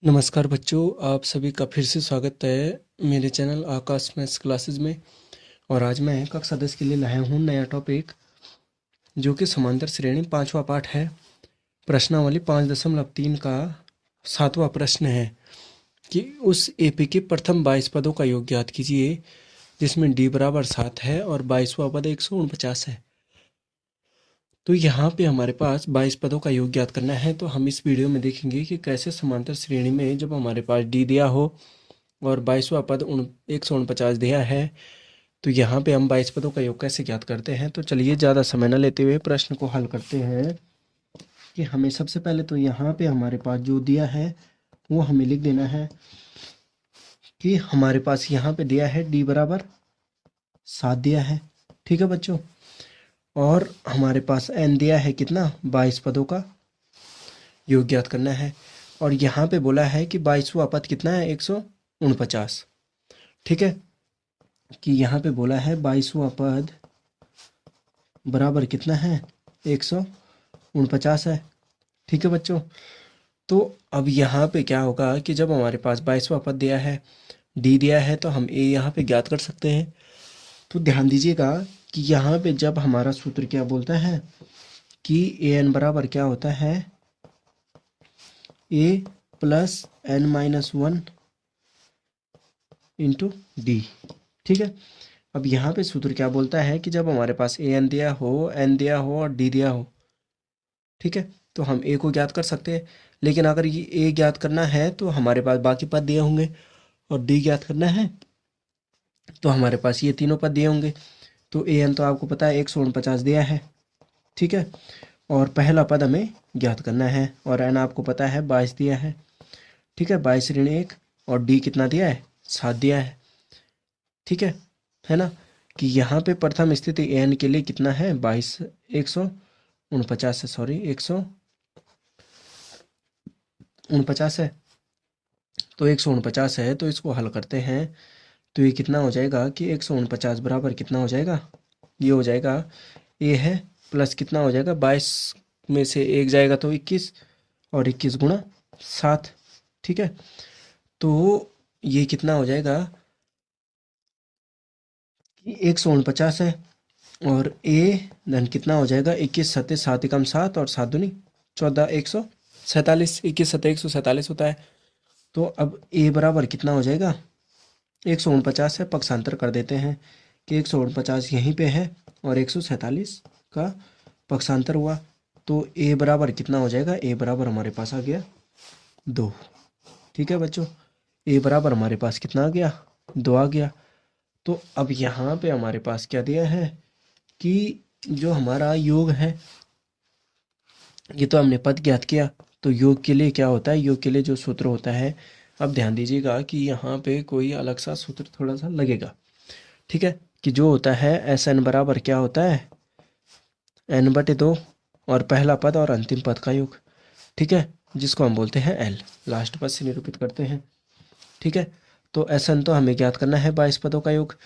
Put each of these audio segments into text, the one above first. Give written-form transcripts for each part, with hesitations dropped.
नमस्कार बच्चों, आप सभी का फिर से स्वागत है मेरे चैनल आकाश मैथ्स क्लासेस में। और आज मैं कक्षा 10 के लिए लाया हूँ नया टॉपिक, जो कि समांतर श्रेणी पांचवा पाठ है। प्रश्नावली 5.3 का 7वां प्रश्न है कि उस एपी के प्रथम 22 पदों का योग ज्ञात कीजिए, जिसमें डी बराबर 7 है और 22वां पद 149 है। तो यहाँ पे हमारे पास 22 पदों का योग ज्ञात करना है। तो हम इस वीडियो में देखेंगे कि कैसे समांतर श्रेणी में जब हमारे पास डी दिया हो और 22वां पद 149 दिया है, तो यहाँ पे हम 22 पदों का योग कैसे ज्ञात करते हैं। तो चलिए ज़्यादा समय न लेते हुए प्रश्न को हल करते हैं। कि हमें सबसे पहले तो यहाँ पे हमारे पास जो दिया है वो हमें लिख देना है कि हमारे पास यहाँ पे दिया है डी बराबर 7 दिया है। ठीक है बच्चों, और हमारे पास एन दिया है कितना, 22 पदों का योग ज्ञात करना है। और यहाँ पे बोला है कि 22वां पद कितना है, 149। ठीक है, कि यहाँ पे बोला है 22वां पद बराबर कितना है, 149 है। ठीक है बच्चों, तो अब यहाँ पे क्या होगा कि जब हमारे पास 22वां पद दिया है, डी दिया है, तो हम ए यहाँ पे ज्ञात कर सकते हैं। तो ध्यान दीजिएगा कि यहाँ पे जब हमारा सूत्र क्या बोलता है कि ए एन बराबर क्या होता है, A plus N minus 1 into D. ठीक है, अब यहाँ पे सूत्र क्या बोलता है कि जब हमारे पास ए एन दिया हो, एन दिया हो और डी दिया हो, ठीक है, तो हम ए को ज्ञात कर सकते हैं। लेकिन अगर ये ए ज्ञात करना है तो हमारे पास बाकी पद दिए होंगे, और डी ज्ञात करना है तो हमारे पास ये तीनों पद दिए होंगे। तो ए एन तो आपको पता है 149 दिया है। ठीक है, और पहला पद हमें ज्ञात करना है, और एन आपको पता है 22 दिया है। ठीक है, 22 ऋण 1, और डी कितना दिया है, 7 दिया है। ठीक है ना, कि यहाँ पे प्रथम स्थिति एन के लिए कितना है, 22, 149 है, सॉरी 149 है। तो 149 है, तो इसको हल करते हैं तो ये कितना हो जाएगा कि 149 बराबर कितना हो जाएगा, ये हो जाएगा ए है प्लस कितना हो जाएगा, 22 में से एक जाएगा तो 21, और 21 गुणा 7। ठीक है, तो ये कितना हो जाएगा कि 149 है, और ए धन कितना हो जाएगा, 21 सत्ते 7 एकम 7 और 7 दूनी 14, 147, 21 सत्ते 147 होता है। तो अब ए बराबर कितना हो जाएगा, 149 है, पक्षांतर कर देते हैं कि 149 यहीं पे है और 147 का पक्षांतर हुआ। तो ए बराबर कितना हो जाएगा, ए बराबर हमारे पास आ गया 2। ठीक है बच्चों, ए बराबर हमारे पास कितना आ गया, 2 आ गया। तो अब यहाँ पे हमारे पास क्या दिया है कि जो हमारा योग है, ये तो हमने पद ज्ञात किया। तो योग के लिए क्या होता है, योग के लिए जो सूत्र होता है, अब ध्यान दीजिएगा कि यहाँ पे कोई अलग सा सूत्र थोड़ा सा लगेगा। ठीक है, कि जो होता है एस एन बराबर क्या होता है, एन बटे 2 और पहला पद और अंतिम पद का योग। ठीक है, जिसको हम बोलते हैं एल, लास्ट पद से निरूपित करते हैं। ठीक है, तो एस एन तो हमें ज्ञात करना है 22 पदों का योग।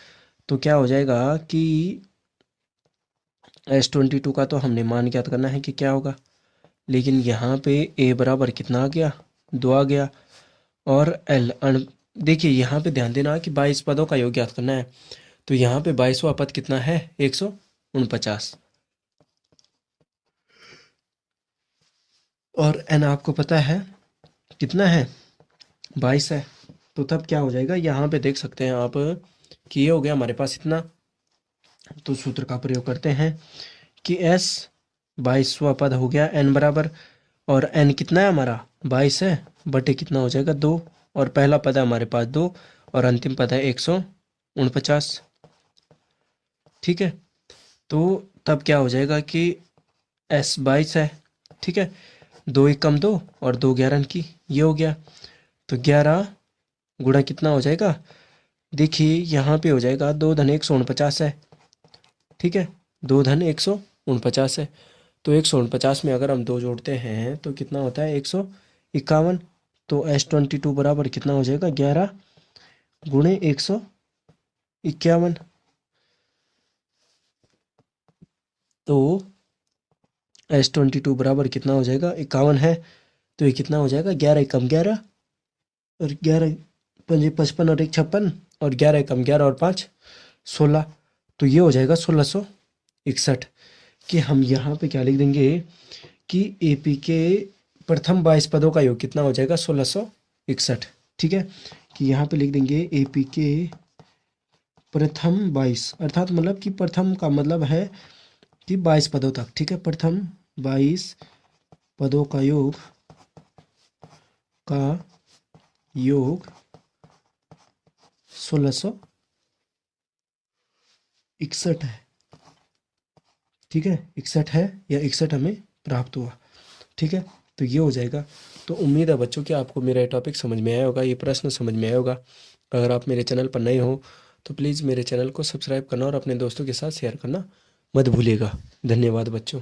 तो क्या हो जाएगा कि S22 का तो हमने मान ज्ञात करना है कि क्या होगा, लेकिन यहाँ पे ए बराबर कितना आ गया, 2 आ गया। और एल देखिए यहाँ पे ध्यान देना कि 22 पदों का योग ज्ञात करना है। तो यहाँ पे 22वां पद कितना है, 149, और एन आपको पता है कितना है, 22 है। तो तब क्या हो जाएगा, यहाँ पे देख सकते हैं आप कि ये हो गया हमारे पास इतना। तो सूत्र का प्रयोग करते हैं कि एस 22वां पद हो गया एन बराबर, और एन कितना है हमारा, 22 है, बटे कितना हो जाएगा, 2, और पहला पद है हमारे पास 2 और अंतिम पद है 149। ठीक है, तो तब क्या हो जाएगा कि एस 22 है। ठीक है, 2 एक कम 2 और 2 11 की, ये हो गया। तो 11 गुणा कितना हो जाएगा, देखिए यहाँ पे हो जाएगा 2 धन 149 है। ठीक है, 2 धन 149 है। तो 149 में अगर हम 2 जोड़ते हैं तो कितना होता है, 151। तो S22 बराबर कितना हो जाएगा, 11 गुणे 151। तो S22 बराबर कितना हो जाएगा, 51 है। तो ये कितना हो जाएगा, 11 एकम 11 और 11 पंजे 55 और 1 56 और 11 कम 11 और 5 16। तो ये हो जाएगा 1661। कि हम यहाँ पे क्या लिख देंगे कि एपी के प्रथम 22 पदों का योग कितना हो जाएगा 1661। ठीक है, कि यहाँ पे लिख देंगे एपी के प्रथम 22, अर्थात मतलब कि प्रथम का मतलब है कि 22 पदों तक। ठीक है, प्रथम 22 पदों का योग 1661 है। ठीक है, 61 है या 61 हमें प्राप्त हुआ। ठीक है, तो ये हो जाएगा। तो उम्मीद है बच्चों कि आपको मेरा ये टॉपिक समझ में आया होगा, ये प्रश्न समझ में आया होगा। अगर आप मेरे चैनल पर नए हो तो प्लीज़ मेरे चैनल को सब्सक्राइब करना और अपने दोस्तों के साथ शेयर करना मत भूलिएगा। धन्यवाद बच्चों।